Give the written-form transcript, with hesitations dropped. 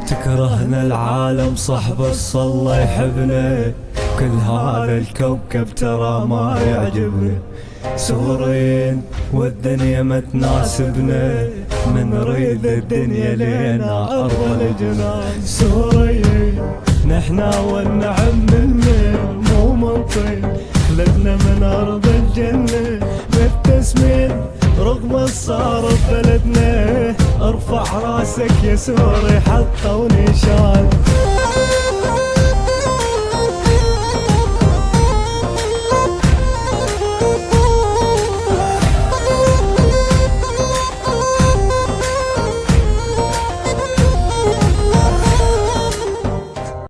تكرهنا العالم صح بس الله يحبنا، كل هذا الكوكب ترى ما يعجبنا. سورين والدنيا ما تناسبنا، من نريد الدنيا لينا أرض الجنان. سورين نحنا والنعم منا مو منطق، خلقنا من أرض الجنة مبتسمين رغم الصار ببلدنا. ارفع راسك يا سوري حطوا نشان.